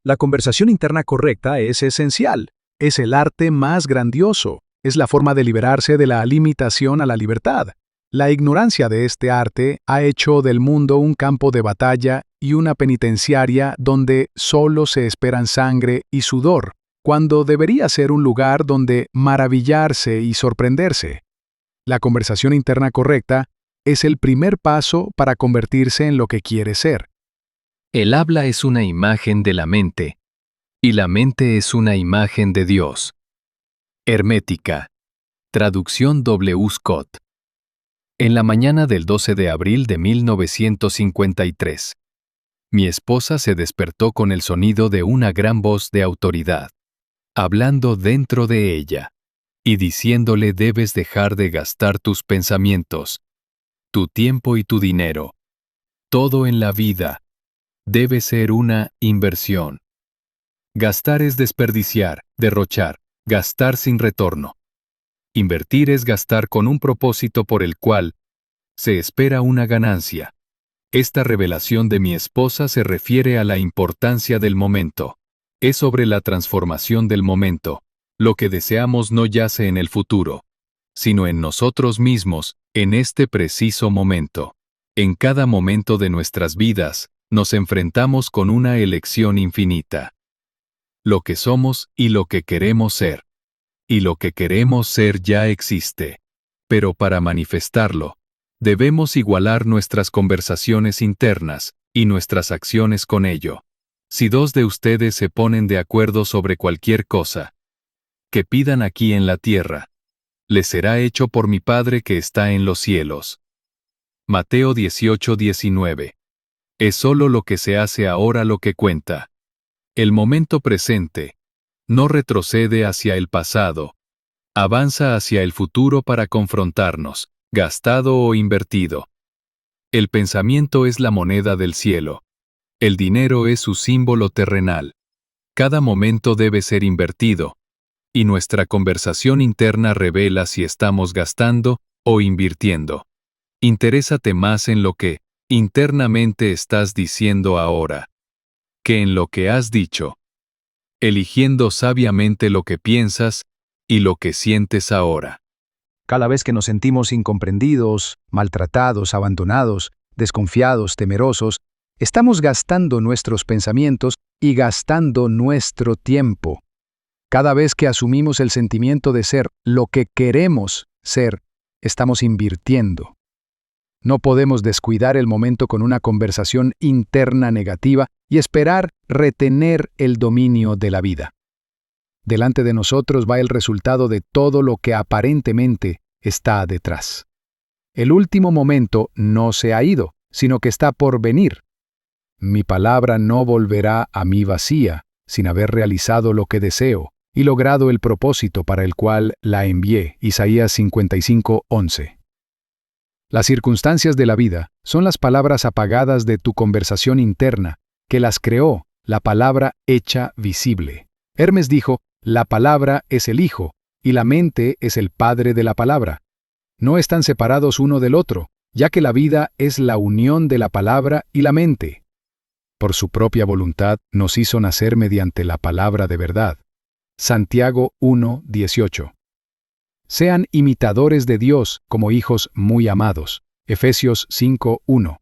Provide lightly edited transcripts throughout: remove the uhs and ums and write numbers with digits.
La conversación interna correcta es esencial, es el arte más grandioso, es la forma de liberarse de la limitación a la libertad. La ignorancia de este arte ha hecho del mundo un campo de batalla y una penitenciaria donde solo se esperan sangre y sudor, cuando debería ser un lugar donde maravillarse y sorprenderse. La conversación interna correcta es el primer paso para convertirse en lo que quiere ser. El habla es una imagen de la mente, y la mente es una imagen de Dios. Hermética. Traducción W. Scott. En la mañana del 12 de abril de 1953, mi esposa se despertó con el sonido de una gran voz de autoridad, hablando dentro de ella, y diciéndole: debes dejar de gastar tus pensamientos, tu tiempo y tu dinero. Todo en la vida debe ser una inversión. Gastar es desperdiciar, derrochar, gastar sin retorno. Invertir es gastar con un propósito por el cual se espera una ganancia. Esta revelación de mi esposa se refiere a la importancia del momento. Es sobre la transformación del momento. Lo que deseamos no yace en el futuro, sino en nosotros mismos, en este preciso momento. En cada momento de nuestras vidas, nos enfrentamos con una elección infinita. Lo que somos y lo que queremos ser. Y lo que queremos ser ya existe. Pero para manifestarlo, debemos igualar nuestras conversaciones internas y nuestras acciones con ello. Si dos de ustedes se ponen de acuerdo sobre cualquier cosa que pidan aquí en la tierra, les será hecho por mi Padre que está en los cielos. Mateo 18:19. Es solo lo que se hace ahora lo que cuenta. El momento presente no retrocede hacia el pasado, avanza hacia el futuro para confrontarnos, gastado o invertido. El pensamiento es la moneda del cielo. El dinero es su símbolo terrenal. Cada momento debe ser invertido, y nuestra conversación interna revela si estamos gastando o invirtiendo. Interésate más en lo que internamente estás diciendo ahora que en lo que has dicho, eligiendo sabiamente lo que piensas y lo que sientes ahora. Cada vez que nos sentimos incomprendidos, maltratados, abandonados, desconfiados, temerosos, estamos gastando nuestros pensamientos y gastando nuestro tiempo. Cada vez que asumimos el sentimiento de ser lo que queremos ser, estamos invirtiendo. No podemos descuidar el momento con una conversación interna negativa y esperar retener el dominio de la vida. Delante de nosotros va el resultado de todo lo que aparentemente está detrás. El último momento no se ha ido, sino que está por venir. Mi palabra no volverá a mí vacía, sin haber realizado lo que deseo y logrado el propósito para el cual la envié. Isaías 55:11. Las circunstancias de la vida son las palabras apagadas de tu conversación interna, que las creó la palabra hecha visible. Hermes dijo: la palabra es el Hijo, y la mente es el Padre de la palabra. No están separados uno del otro, ya que la vida es la unión de la palabra y la mente. Por su propia voluntad nos hizo nacer mediante la palabra de verdad. Santiago 1:18. Sean imitadores de Dios como hijos muy amados. Efesios 5:1.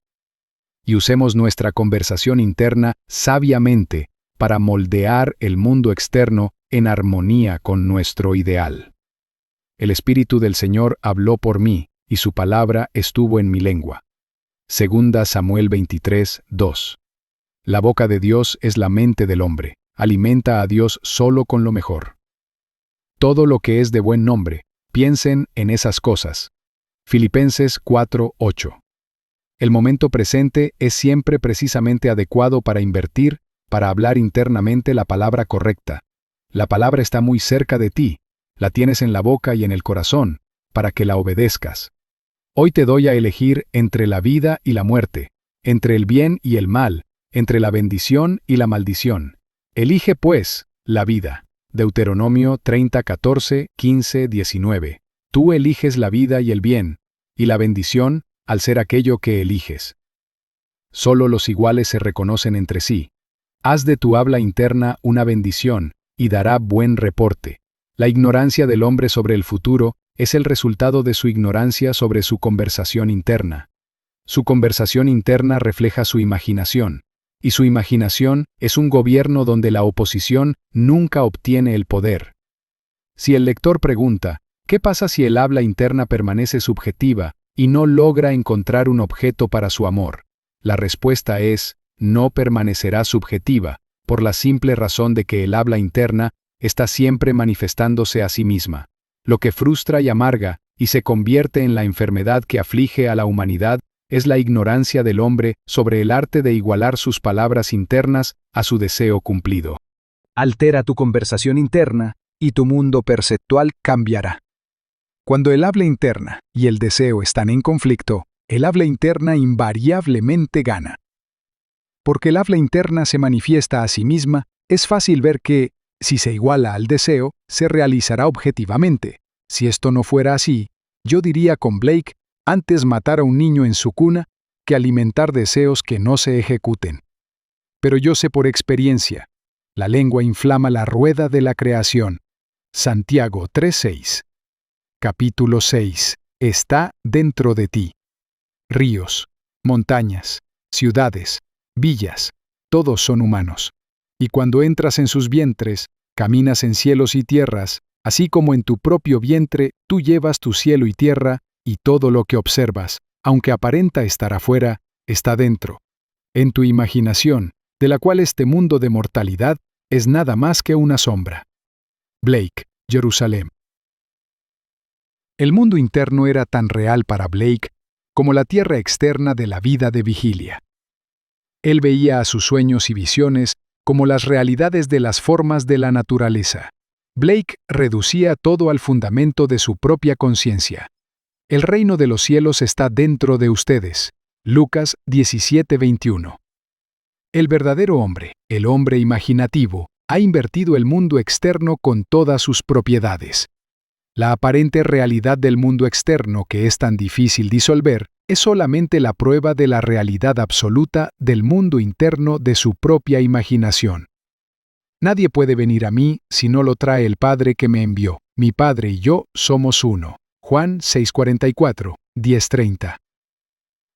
Y usemos nuestra conversación interna sabiamente para moldear el mundo externo en armonía con nuestro ideal. El Espíritu del Señor habló por mí, y su palabra estuvo en mi lengua. Segunda Samuel 23:2. La boca de Dios es la mente del hombre. Alimenta a Dios solo con lo mejor. Todo lo que es de buen nombre, piensen en esas cosas. Filipenses 4:8. El momento presente es siempre precisamente adecuado para invertir, para hablar internamente la palabra correcta. La palabra está muy cerca de ti, la tienes en la boca y en el corazón, para que la obedezcas. Hoy te doy a elegir entre la vida y la muerte, entre el bien y el mal, entre la bendición y la maldición. Elige, pues, la vida. Deuteronomio 30:14, 15, 19. Tú eliges la vida y el bien, y la bendición, al ser aquello que eliges. Solo los iguales se reconocen entre sí. Haz de tu habla interna una bendición, y dará buen reporte. La ignorancia del hombre sobre el futuro es el resultado de su ignorancia sobre su conversación interna. Su conversación interna refleja su imaginación, y su imaginación es un gobierno donde la oposición nunca obtiene el poder. Si el lector pregunta, ¿qué pasa si el habla interna permanece subjetiva y no logra encontrar un objeto para su amor? La respuesta es, no permanecerá subjetiva, por la simple razón de que el habla interna está siempre manifestándose a sí misma, lo que frustra y amarga y se convierte en la enfermedad que aflige a la humanidad es la ignorancia del hombre sobre el arte de igualar sus palabras internas a su deseo cumplido. Altera tu conversación interna y tu mundo perceptual cambiará. Cuando el habla interna y el deseo están en conflicto, el habla interna invariablemente gana. Porque el habla interna se manifiesta a sí misma, es fácil ver que, si se iguala al deseo, se realizará objetivamente. Si esto no fuera así, yo diría con Blake, antes matar a un niño en su cuna que alimentar deseos que no se ejecuten. Pero yo sé por experiencia, la lengua inflama la rueda de la creación. Santiago 3:6. Capítulo 6. Está dentro de ti. Ríos, montañas, ciudades, villas, todos son humanos. Y cuando entras en sus vientres, caminas en cielos y tierras, así como en tu propio vientre tú llevas tu cielo y tierra, y todo lo que observas, aunque aparenta estar afuera, está dentro. En tu imaginación, de la cual este mundo de mortalidad es nada más que una sombra. Blake, Jerusalén. El mundo interno era tan real para Blake como la tierra externa de la vida de vigilia. Él veía a sus sueños y visiones como las realidades de las formas de la naturaleza. Blake reducía todo al fundamento de su propia conciencia. El reino de los cielos está dentro de ustedes. Lucas 17:21. El verdadero hombre, el hombre imaginativo, ha invertido el mundo externo con todas sus propiedades. La aparente realidad del mundo externo que es tan difícil disolver es solamente la prueba de la realidad absoluta del mundo interno de su propia imaginación. Nadie puede venir a mí si no lo trae el Padre que me envió. Mi Padre y yo somos uno. Juan 6:44, 10:30.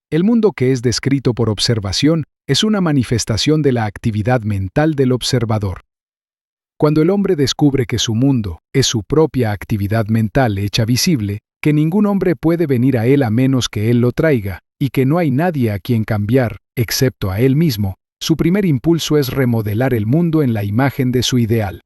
El mundo que es descrito por observación es una manifestación de la actividad mental del observador. Cuando el hombre descubre que su mundo es su propia actividad mental hecha visible, que ningún hombre puede venir a él a menos que él lo traiga, y que no hay nadie a quien cambiar, excepto a él mismo, su primer impulso es remodelar el mundo en la imagen de su ideal.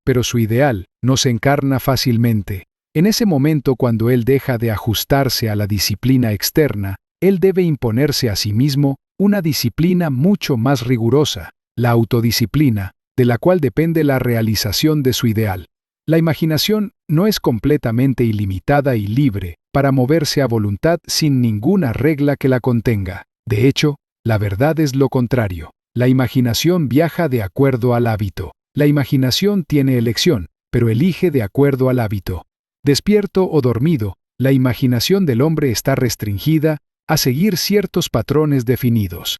Pero su ideal no se encarna fácilmente. En ese momento, cuando él deja de ajustarse a la disciplina externa, él debe imponerse a sí mismo una disciplina mucho más rigurosa, la autodisciplina, de la cual depende la realización de su ideal. La imaginación no es completamente ilimitada y libre para moverse a voluntad sin ninguna regla que la contenga. De hecho, la verdad es lo contrario. La imaginación viaja de acuerdo al hábito. La imaginación tiene elección, pero elige de acuerdo al hábito. Despierto o dormido, la imaginación del hombre está restringida a seguir ciertos patrones definidos.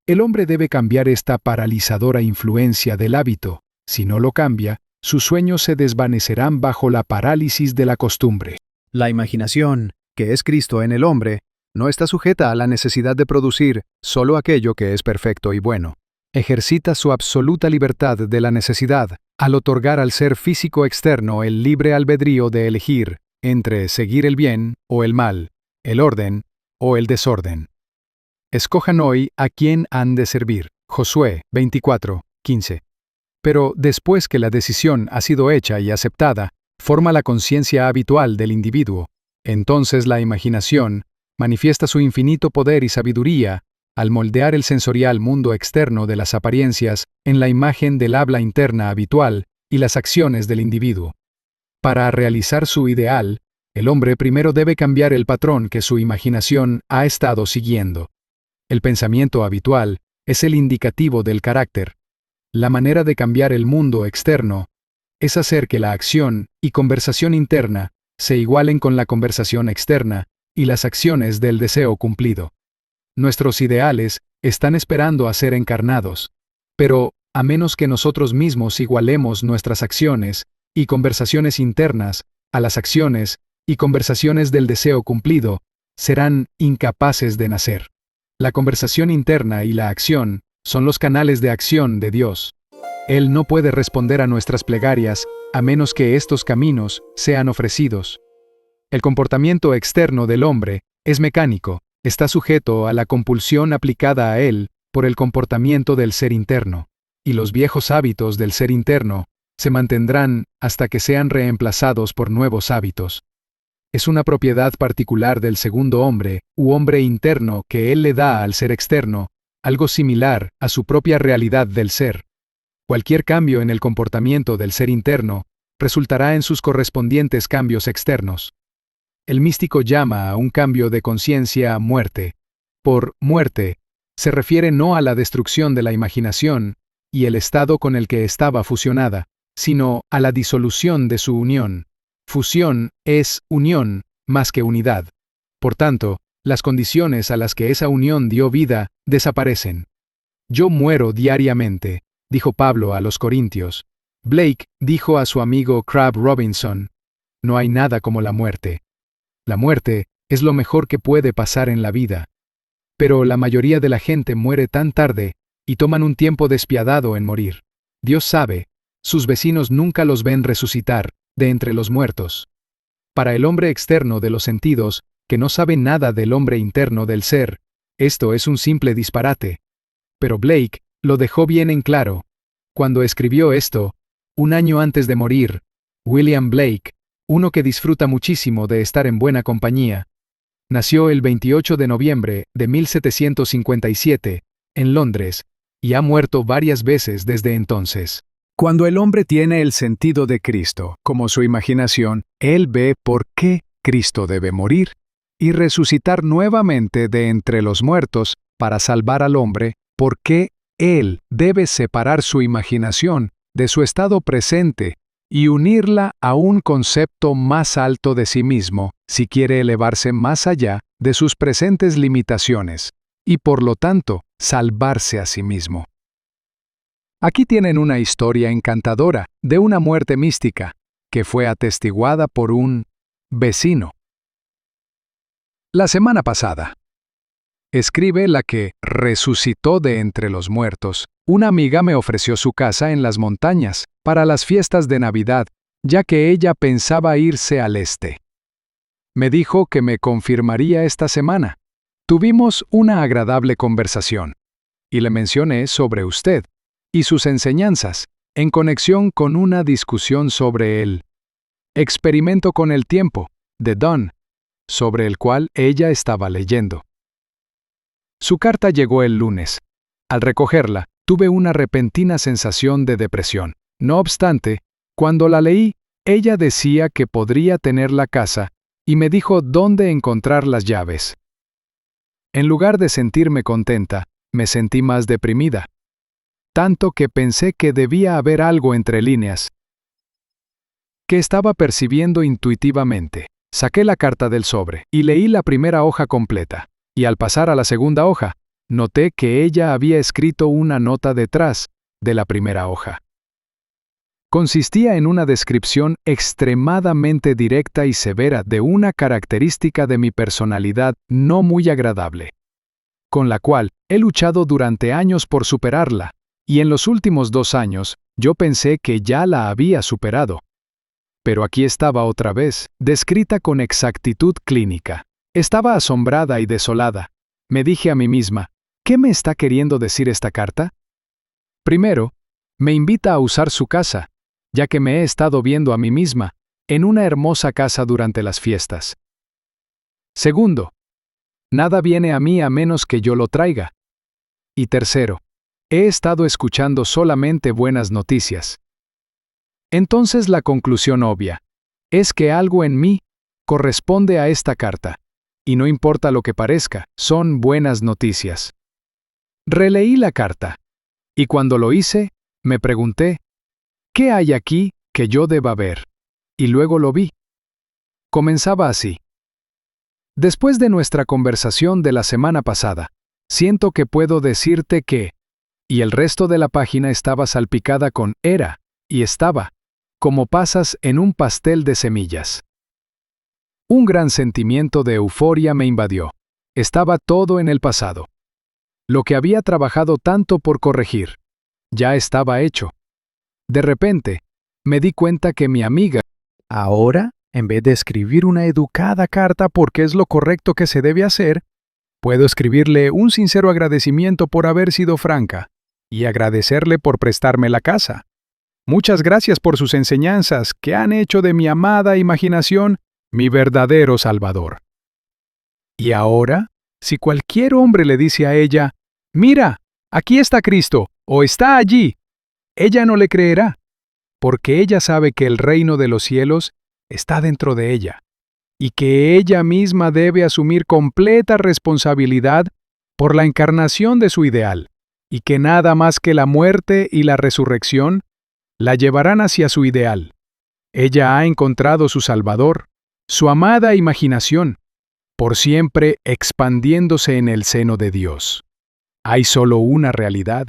El hombre debe cambiar esta paralizadora influencia del hábito. Si no lo cambia, sus sueños se desvanecerán bajo la parálisis de la costumbre. La imaginación, que es Cristo en el hombre, no está sujeta a la necesidad de producir solo aquello que es perfecto y bueno. Ejercita su absoluta libertad de la necesidad al otorgar al ser físico externo el libre albedrío de elegir entre seguir el bien o el mal, el orden o el desorden. Escojan hoy a quién han de servir. Josué 24:15. Pero después que la decisión ha sido hecha y aceptada, forma la conciencia habitual del individuo. Entonces la imaginación manifiesta su infinito poder y sabiduría al moldear el sensorial mundo externo de las apariencias en la imagen del habla interna habitual y las acciones del individuo. Para realizar su ideal, el hombre primero debe cambiar el patrón que su imaginación ha estado siguiendo. El pensamiento habitual es el indicativo del carácter. La manera de cambiar el mundo externo es hacer que la acción y conversación interna se igualen con la conversación externa y las acciones del deseo cumplido. Nuestros ideales están esperando a ser encarnados. Pero, a menos que nosotros mismos igualemos nuestras acciones y conversaciones internas a las acciones y conversaciones del deseo cumplido, serán incapaces de nacer. La conversación interna y la acción son los canales de acción de Dios. Él no puede responder a nuestras plegarias a menos que estos caminos sean ofrecidos. El comportamiento externo del hombre es mecánico, está sujeto a la compulsión aplicada a él por el comportamiento del ser interno, y los viejos hábitos del ser interno se mantendrán hasta que sean reemplazados por nuevos hábitos. Es una propiedad particular del segundo hombre u hombre interno que él le da al ser externo, algo similar a su propia realidad del ser. Cualquier cambio en el comportamiento del ser interno resultará en sus correspondientes cambios externos. El místico llama a un cambio de conciencia muerte. Por muerte, se refiere no a la destrucción de la imaginación y el estado con el que estaba fusionada, sino a la disolución de su unión. Fusión es unión más que unidad. Por tanto, las condiciones a las que esa unión dio vida desaparecen. Yo muero diariamente, dijo Pablo a los Corintios. Blake dijo a su amigo Crabb Robinson, no hay nada como la muerte. La muerte es lo mejor que puede pasar en la vida. Pero la mayoría de la gente muere tan tarde y toman un tiempo despiadado en morir. Dios sabe, sus vecinos nunca los ven resucitar de entre los muertos. Para el hombre externo de los sentidos, que no sabe nada del hombre interno del ser, esto es un simple disparate. Pero Blake lo dejó bien en claro. Cuando escribió esto, un año antes de morir, William Blake, uno que disfruta muchísimo de estar en buena compañía, nació el 28 de noviembre de 1757, en Londres, y ha muerto varias veces desde entonces. Cuando el hombre tiene el sentido de Cristo como su imaginación, él ve por qué Cristo debe morir y resucitar nuevamente de entre los muertos para salvar al hombre, por qué él debe separar su imaginación de su estado presente y unirla a un concepto más alto de sí mismo si quiere elevarse más allá de sus presentes limitaciones y por lo tanto salvarse a sí mismo. Aquí tienen una historia encantadora de una muerte mística que fue atestiguada por un vecino. La semana pasada, escribe la que resucitó de entre los muertos, una amiga me ofreció su casa en las montañas para las fiestas de Navidad, ya que ella pensaba irse al este. Me dijo que me confirmaría esta semana. Tuvimos una agradable conversación, y le mencioné sobre usted y sus enseñanzas, en conexión con una discusión sobre el experimento con el tiempo, de Dunn, sobre el cual ella estaba leyendo. Su carta llegó el lunes. Al recogerla, tuve una repentina sensación de depresión. No obstante, cuando la leí, ella decía que podría tener la casa y me dijo dónde encontrar las llaves. En lugar de sentirme contenta, me sentí más deprimida. Tanto que pensé que debía haber algo entre líneas que estaba percibiendo intuitivamente. Saqué la carta del sobre y leí la primera hoja completa, y al pasar a la segunda hoja, noté que ella había escrito una nota detrás de la primera hoja. Consistía en una descripción extremadamente directa y severa de una característica de mi personalidad no muy agradable, con la cual he luchado durante años por superarla, y en los últimos 2 años yo pensé que ya la había superado. Pero aquí estaba otra vez, descrita con exactitud clínica. Estaba asombrada y desolada. Me dije a mí misma, ¿qué me está queriendo decir esta carta? Primero, me invita a usar su casa, ya que me he estado viendo a mí misma en una hermosa casa durante las fiestas. Segundo, nada viene a mí a menos que yo lo traiga. Y tercero, he estado escuchando solamente buenas noticias. Entonces la conclusión obvia es que algo en mí corresponde a esta carta, y no importa lo que parezca, son buenas noticias. Releí la carta, y cuando lo hice, me pregunté, ¿qué hay aquí que yo deba ver? Y luego lo vi. Comenzaba así. Después de nuestra conversación de la semana pasada, siento que puedo decirte que y el resto de la página estaba salpicada con era, y estaba, como pasas en un pastel de semillas. Un gran sentimiento de euforia me invadió. Estaba todo en el pasado. Lo que había trabajado tanto por corregir, ya estaba hecho. De repente, me di cuenta que mi amiga, ahora, en vez de escribir una educada carta porque es lo correcto que se debe hacer, puedo escribirle un sincero agradecimiento por haber sido franca y agradecerle por prestarme la casa. Muchas gracias por sus enseñanzas que han hecho de mi amada imaginación mi verdadero salvador. Y ahora, si cualquier hombre le dice a ella, «Mira, aquí está Cristo», o «está allí», ella no le creerá, porque ella sabe que el reino de los cielos está dentro de ella, y que ella misma debe asumir completa responsabilidad por la encarnación de su ideal, y que nada más que la muerte y la resurrección la llevarán hacia su ideal. Ella ha encontrado su Salvador, su amada imaginación, por siempre expandiéndose en el seno de Dios. Hay solo una realidad,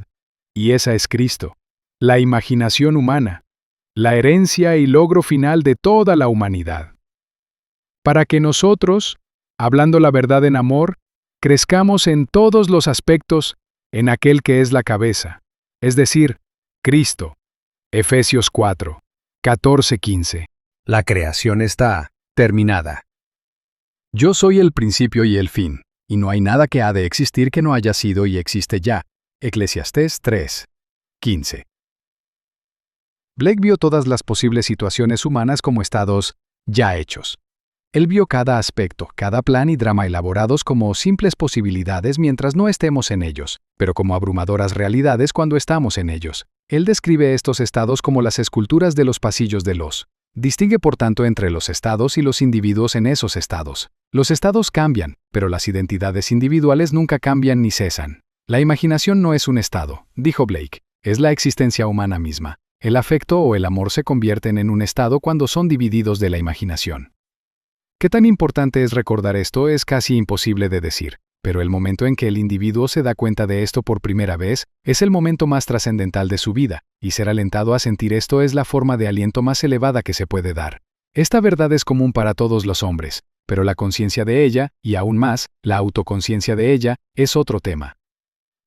y esa es Cristo, la imaginación humana, la herencia y logro final de toda la humanidad. Para que nosotros, hablando la verdad en amor, crezcamos en todos los aspectos en aquel que es la cabeza, es decir, Cristo. Efesios 4, 14-15. La creación está terminada. Yo soy el principio y el fin, y no hay nada que ha de existir que no haya sido y existe ya. Eclesiastés 3, 15. Blake vio todas las posibles situaciones humanas como estados ya hechos. Él vio cada aspecto, cada plan y drama elaborados como simples posibilidades mientras no estemos en ellos, pero como abrumadoras realidades cuando estamos en ellos. Él describe estos estados como las esculturas de los pasillos de los. Distingue por tanto entre los estados y los individuos en esos estados. Los estados cambian, pero las identidades individuales nunca cambian ni cesan. La imaginación no es un estado, dijo Blake, es la existencia humana misma. El afecto o el amor se convierten en un estado cuando son divididos de la imaginación. ¿Qué tan importante es recordar esto? Es casi imposible de decir, pero el momento en que el individuo se da cuenta de esto por primera vez es el momento más trascendental de su vida, y ser alentado a sentir esto es la forma de aliento más elevada que se puede dar. Esta verdad es común para todos los hombres, pero la conciencia de ella, y aún más, la autoconciencia de ella, es otro tema.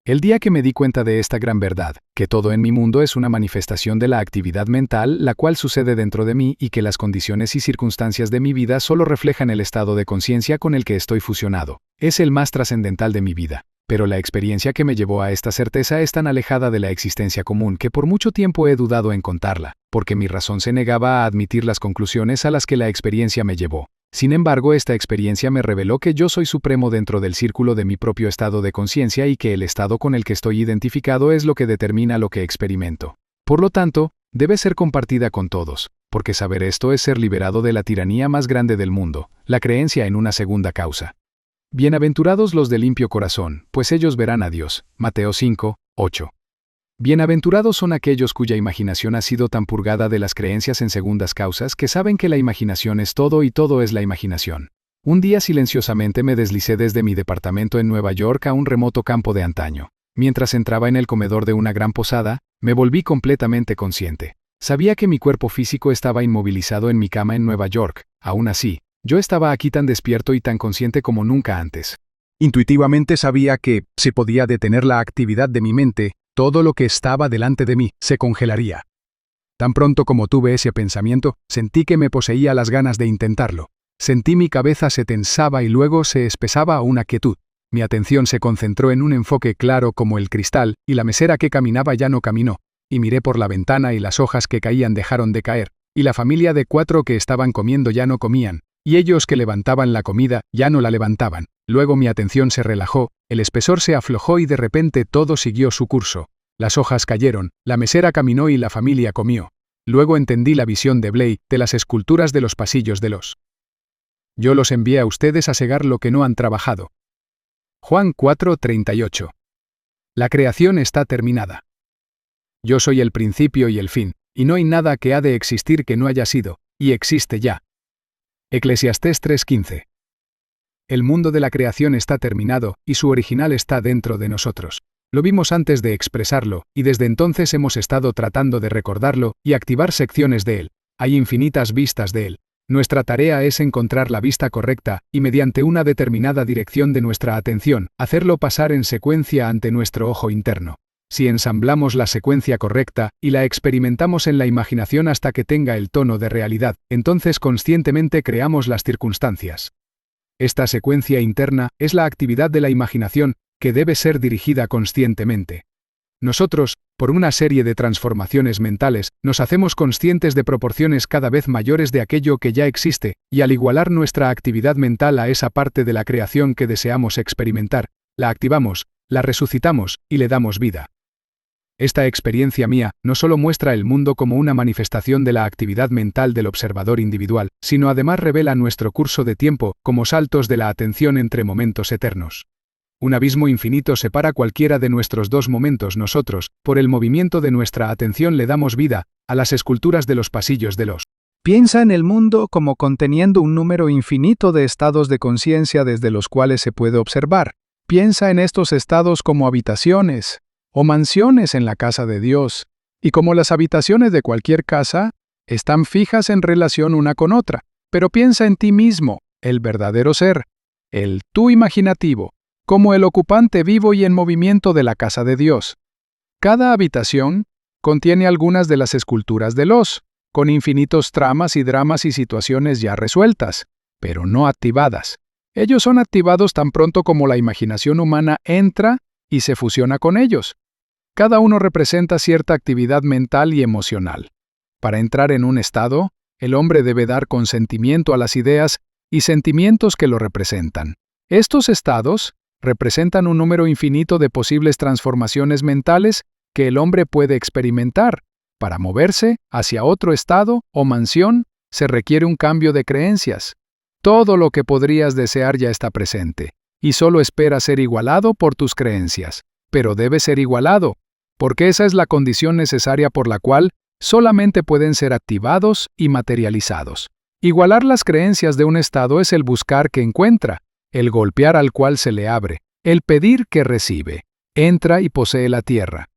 El día que me di cuenta de esta gran verdad, que todo en mi mundo es una manifestación de la actividad mental, la cual sucede dentro de mí y que las condiciones y circunstancias de mi vida solo reflejan el estado de conciencia con el que estoy fusionado, es el más trascendental de mi vida. Pero la experiencia que me llevó a esta certeza es tan alejada de la existencia común que por mucho tiempo he dudado en contarla, porque mi razón se negaba a admitir las conclusiones a las que la experiencia me llevó. Sin embargo, esta experiencia me reveló que yo soy supremo dentro del círculo de mi propio estado de conciencia y que el estado con el que estoy identificado es lo que determina lo que experimento. Por lo tanto, debe ser compartida con todos, porque saber esto es ser liberado de la tiranía más grande del mundo, la creencia en una segunda causa. Bienaventurados los de limpio corazón, pues ellos verán a Dios. Mateo 5, 8. Bienaventurados son aquellos cuya imaginación ha sido tan purgada de las creencias en segundas causas que saben que la imaginación es todo y todo es la imaginación. Un día silenciosamente me deslicé desde mi departamento en Nueva York a un remoto campo de antaño. Mientras entraba en el comedor de una gran posada, me volví completamente consciente. Sabía que mi cuerpo físico estaba inmovilizado en mi cama en Nueva York. Aún así, yo estaba aquí tan despierto y tan consciente como nunca antes. Intuitivamente sabía que, si podía detener la actividad de mi mente, todo lo que estaba delante de mí se congelaría. Tan pronto como tuve ese pensamiento, sentí que me poseía las ganas de intentarlo. Sentí mi cabeza se tensaba y luego se espesaba a una quietud. Mi atención se concentró en un enfoque claro como el cristal, y la mesera que caminaba ya no caminó, y miré por la ventana y las hojas que caían dejaron de caer, y la familia de 4 que estaban comiendo ya no comían, y ellos que levantaban la comida ya no la levantaban. Luego mi atención se relajó, el espesor se aflojó y de repente todo siguió su curso. Las hojas cayeron, la mesera caminó y la familia comió. Luego entendí la visión de Blake de las esculturas de los pasillos de los. Yo los envié a ustedes a segar lo que no han trabajado. Juan 4:38. La creación está terminada. Yo soy el principio y el fin, y no hay nada que ha de existir que no haya sido, y existe ya. Eclesiastés 3:15. El mundo de la creación está terminado, y su original está dentro de nosotros. Lo vimos antes de expresarlo, y desde entonces hemos estado tratando de recordarlo y activar secciones de él. Hay infinitas vistas de él. Nuestra tarea es encontrar la vista correcta y mediante una determinada dirección de nuestra atención, hacerlo pasar en secuencia ante nuestro ojo interno. Si ensamblamos la secuencia correcta y la experimentamos en la imaginación hasta que tenga el tono de realidad, entonces conscientemente creamos las circunstancias. Esta secuencia interna es la actividad de la imaginación que debe ser dirigida conscientemente. Nosotros, por una serie de transformaciones mentales, nos hacemos conscientes de proporciones cada vez mayores de aquello que ya existe, y al igualar nuestra actividad mental a esa parte de la creación que deseamos experimentar, la activamos, la resucitamos y le damos vida. Esta experiencia mía no solo muestra el mundo como una manifestación de la actividad mental del observador individual, sino además revela nuestro curso de tiempo como saltos de la atención entre momentos eternos. Un abismo infinito separa cualquiera de nuestros dos momentos. Nosotros, por el movimiento de nuestra atención, le damos vida a las esculturas de los pasillos de los. Piensa en el mundo como conteniendo un número infinito de estados de conciencia desde los cuales se puede observar. Piensa en estos estados como habitaciones o mansiones en la casa de Dios, y como las habitaciones de cualquier casa, están fijas en relación una con otra. Pero piensa en ti mismo, el verdadero ser, el tú imaginativo, como el ocupante vivo y en movimiento de la casa de Dios. Cada habitación contiene algunas de las esculturas de los, con infinitos tramas y dramas y situaciones ya resueltas, pero no activadas. Ellos son activados tan pronto como la imaginación humana entra y se fusiona con ellos. Cada uno representa cierta actividad mental y emocional. Para entrar en un estado, el hombre debe dar consentimiento a las ideas y sentimientos que lo representan. Estos estados representan un número infinito de posibles transformaciones mentales que el hombre puede experimentar. Para moverse hacia otro estado o mansión, se requiere un cambio de creencias. Todo lo que podrías desear ya está presente, y solo espera ser igualado por tus creencias. Pero debe ser igualado, porque esa es la condición necesaria por la cual solamente pueden ser activados y materializados. Igualar las creencias de un estado es el buscar que encuentra, el golpear al cual se le abre, el pedir que recibe, entra y posee la tierra.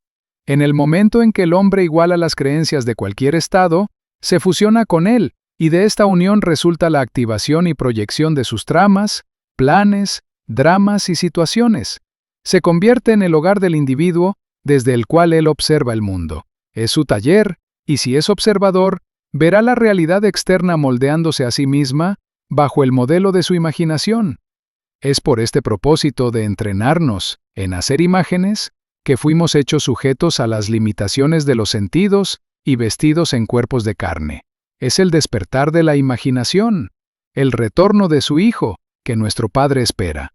En el momento en que el hombre iguala las creencias de cualquier estado, se fusiona con él, y de esta unión resulta la activación y proyección de sus tramas, planes, dramas y situaciones. Se convierte en el hogar del individuo desde el cual él observa el mundo. Es su taller, y si es observador, verá la realidad externa moldeándose a sí misma bajo el modelo de su imaginación. Es por este propósito de entrenarnos en hacer imágenes que fuimos hechos sujetos a las limitaciones de los sentidos y vestidos en cuerpos de carne. Es el despertar de la imaginación, el retorno de su Hijo, que nuestro Padre espera.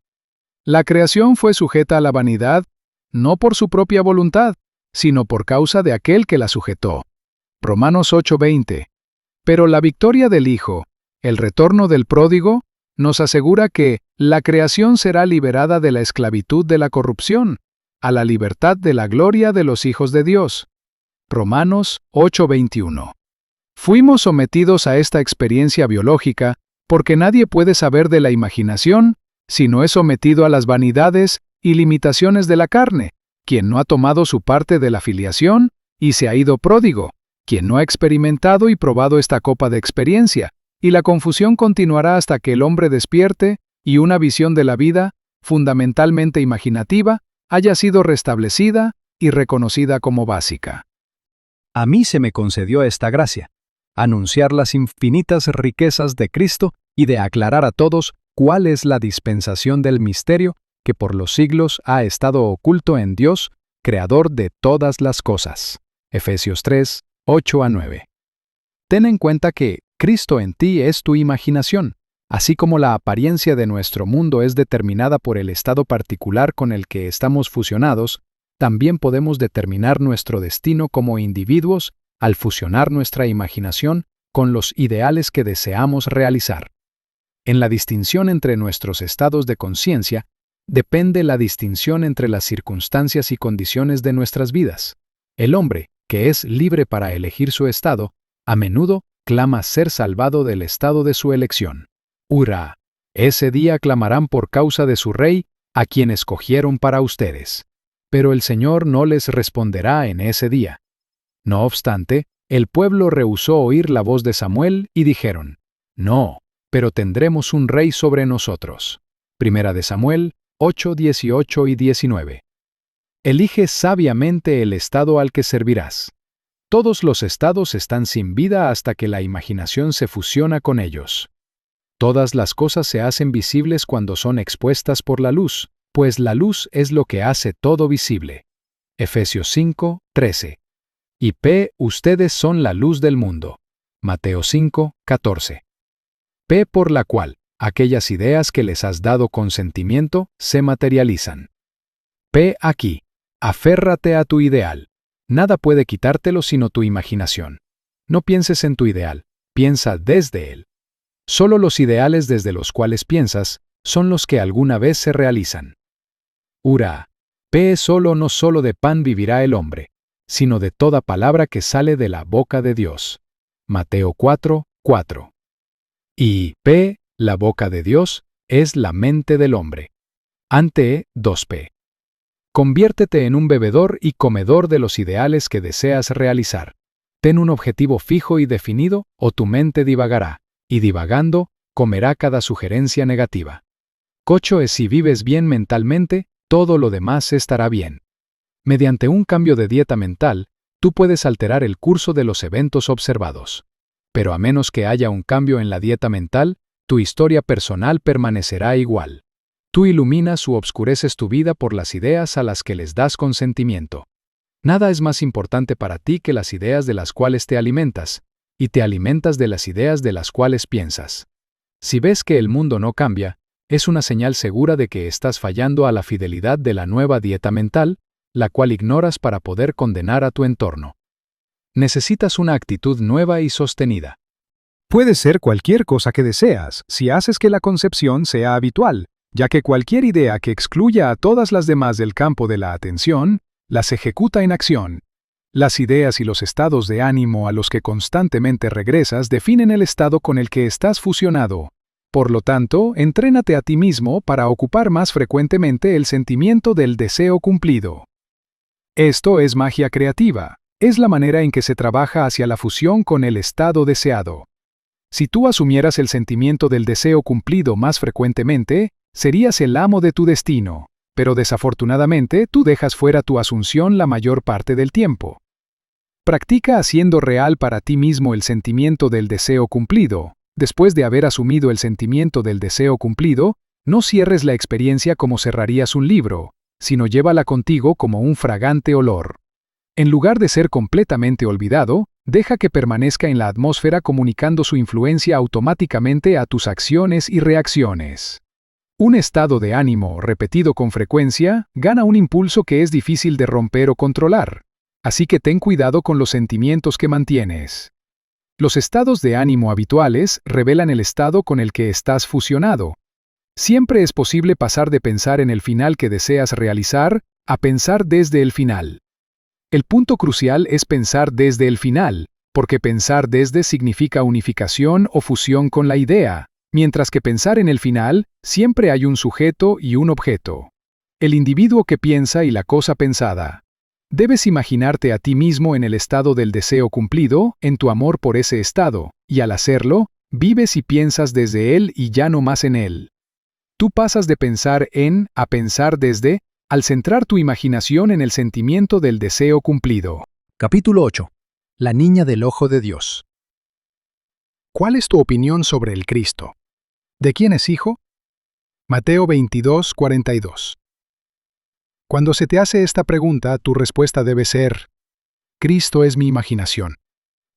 La creación fue sujeta a la vanidad, no por su propia voluntad, sino por causa de aquel que la sujetó. Romanos 8:20. Pero la victoria del Hijo, el retorno del pródigo, nos asegura que la creación será liberada de la esclavitud de la corrupción, a la libertad de la gloria de los hijos de Dios. Romanos 8:21. Fuimos sometidos a esta experiencia biológica porque nadie puede saber de la imaginación si no es sometido a las vanidades y limitaciones de la carne, quien no ha tomado su parte de la filiación y se ha ido pródigo, quien no ha experimentado y probado esta copa de experiencia, y la confusión continuará hasta que el hombre despierte y una visión de la vida, fundamentalmente imaginativa, haya sido restablecida y reconocida como básica. A mí se me concedió esta gracia, anunciar las infinitas riquezas de Cristo y de aclarar a todos cuál es la dispensación del misterio que por los siglos ha estado oculto en Dios, creador de todas las cosas. Efesios 3, 8-9. Ten en cuenta que Cristo en ti es tu imaginación, así como la apariencia de nuestro mundo es determinada por el estado particular con el que estamos fusionados, también podemos determinar nuestro destino como individuos al fusionar nuestra imaginación con los ideales que deseamos realizar. En la distinción entre nuestros estados de conciencia, depende la distinción entre las circunstancias y condiciones de nuestras vidas. El hombre, que es libre para elegir su estado, a menudo clama ser salvado del estado de su elección. ¡Hurra! Ese día clamarán por causa de su rey, a quien escogieron para ustedes. Pero el Señor no les responderá en ese día. No obstante, el pueblo rehusó oír la voz de Samuel y dijeron: No, pero tendremos un rey sobre nosotros. Primera de Samuel 8, 18 y 19. Elige sabiamente el estado al que servirás. Todos los estados están sin vida hasta que la imaginación se fusiona con ellos. Todas las cosas se hacen visibles cuando son expuestas por la luz, pues la luz es lo que hace todo visible. Efesios 5, 13. Y ustedes son la luz del mundo. Mateo 5, 14. Por la cual, aquellas ideas que les has dado consentimiento se materializan. Aquí. Aférrate a tu ideal. Nada puede quitártelo sino tu imaginación. No pienses en tu ideal, piensa desde él. Solo los ideales desde los cuales piensas son los que alguna vez se realizan. Ura. No solo de pan vivirá el hombre, sino de toda palabra que sale de la boca de Dios. Mateo 4, 4. Y la boca de Dios es la mente del hombre. Ante 2p. Conviértete en un bebedor y comedor de los ideales que deseas realizar. Ten un objetivo fijo y definido, o tu mente divagará, y divagando, comerá cada sugerencia negativa. Cocho es si vives bien mentalmente, todo lo demás estará bien. Mediante un cambio de dieta mental, tú puedes alterar el curso de los eventos observados. Pero a menos que haya un cambio en la dieta mental, tu historia personal permanecerá igual. Tú iluminas o obscureces tu vida por las ideas a las que les das consentimiento. Nada es más importante para ti que las ideas de las cuales te alimentas, y te alimentas de las ideas de las cuales piensas. Si ves que el mundo no cambia, es una señal segura de que estás fallando a la fidelidad de la nueva dieta mental, la cual ignoras para poder condenar a tu entorno. Necesitas una actitud nueva y sostenida. Puede ser cualquier cosa que deseas, si haces que la concepción sea habitual, ya que cualquier idea que excluya a todas las demás del campo de la atención, las ejecuta en acción. Las ideas y los estados de ánimo a los que constantemente regresas definen el estado con el que estás fusionado. Por lo tanto, entrénate a ti mismo para ocupar más frecuentemente el sentimiento del deseo cumplido. Esto es magia creativa. Es la manera en que se trabaja hacia la fusión con el estado deseado. Si tú asumieras el sentimiento del deseo cumplido más frecuentemente, serías el amo de tu destino, pero desafortunadamente tú dejas fuera tu asunción la mayor parte del tiempo. Practica haciendo real para ti mismo el sentimiento del deseo cumplido. Después de haber asumido el sentimiento del deseo cumplido, no cierres la experiencia como cerrarías un libro, sino llévala contigo como un fragante olor. En lugar de ser completamente olvidado, deja que permanezca en la atmósfera comunicando su influencia automáticamente a tus acciones y reacciones. Un estado de ánimo repetido con frecuencia gana un impulso que es difícil de romper o controlar. Así que ten cuidado con los sentimientos que mantienes. Los estados de ánimo habituales revelan el estado con el que estás fusionado. Siempre es posible pasar de pensar en el final que deseas realizar a pensar desde el final. El punto crucial es pensar desde el final, porque pensar desde significa unificación o fusión con la idea, mientras que pensar en el final, siempre hay un sujeto y un objeto. El individuo que piensa y la cosa pensada. Debes imaginarte a ti mismo en el estado del deseo cumplido, en tu amor por ese estado, y al hacerlo, vives y piensas desde él y ya no más en él. Tú pasas de pensar en a pensar desde, al centrar tu imaginación en el sentimiento del deseo cumplido. Capítulo 8. La niña del ojo de Dios. ¿Cuál es tu opinión sobre el Cristo? ¿De quién es hijo? Mateo 22, 42. Cuando se te hace esta pregunta, tu respuesta debe ser: Cristo es mi imaginación.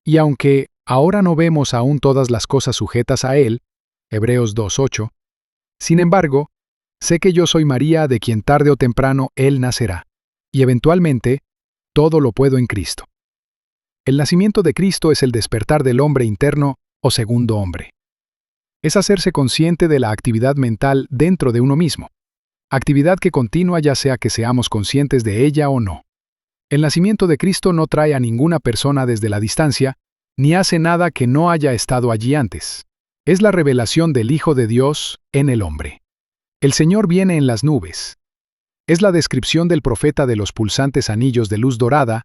Y aunque ahora no vemos aún todas las cosas sujetas a Él, Hebreos 2:8, sin embargo, sé que yo soy María de quien tarde o temprano Él nacerá, y eventualmente, todo lo puedo en Cristo. El nacimiento de Cristo es el despertar del hombre interno o segundo hombre. Es hacerse consciente de la actividad mental dentro de uno mismo. Actividad que continúa ya sea que seamos conscientes de ella o no. El nacimiento de Cristo no trae a ninguna persona desde la distancia, ni hace nada que no haya estado allí antes. Es la revelación del Hijo de Dios en el hombre. El Señor viene en las nubes. Es la descripción del profeta de los pulsantes anillos de luz dorada,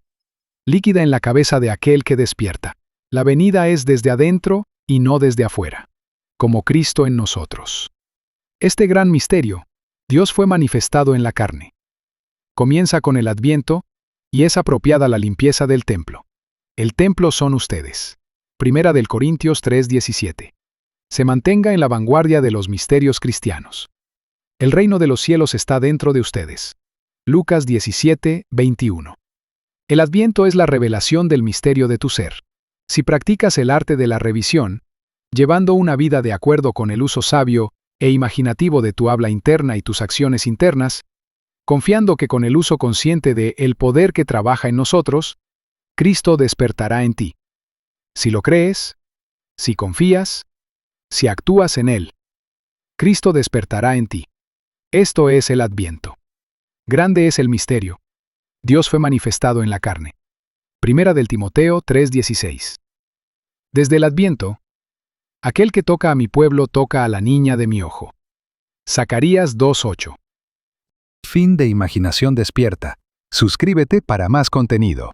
líquida en la cabeza de aquel que despierta. La venida es desde adentro y no desde afuera, como Cristo en nosotros. Este gran misterio, Dios fue manifestado en la carne. Comienza con el Adviento y es apropiada la limpieza del templo. El templo son ustedes. Primera de Corintios 3:17. Se mantenga en la vanguardia de los misterios cristianos. El reino de los cielos está dentro de ustedes. Lucas 17:21. El Adviento es la revelación del misterio de tu ser. Si practicas el arte de la revisión, llevando una vida de acuerdo con el uso sabio e imaginativo de tu habla interna y tus acciones internas, confiando que con el uso consciente de el poder que trabaja en nosotros, Cristo despertará en ti. Si lo crees, si confías, si actúas en Él, Cristo despertará en ti. Esto es el Adviento. Grande es el misterio. Dios fue manifestado en la carne. Primera de Timoteo 3:16. Desde el Adviento, aquel que toca a mi pueblo toca a la niña de mi ojo. Zacarías 2:8. Fin de Imaginación Despierta. Suscríbete para más contenido.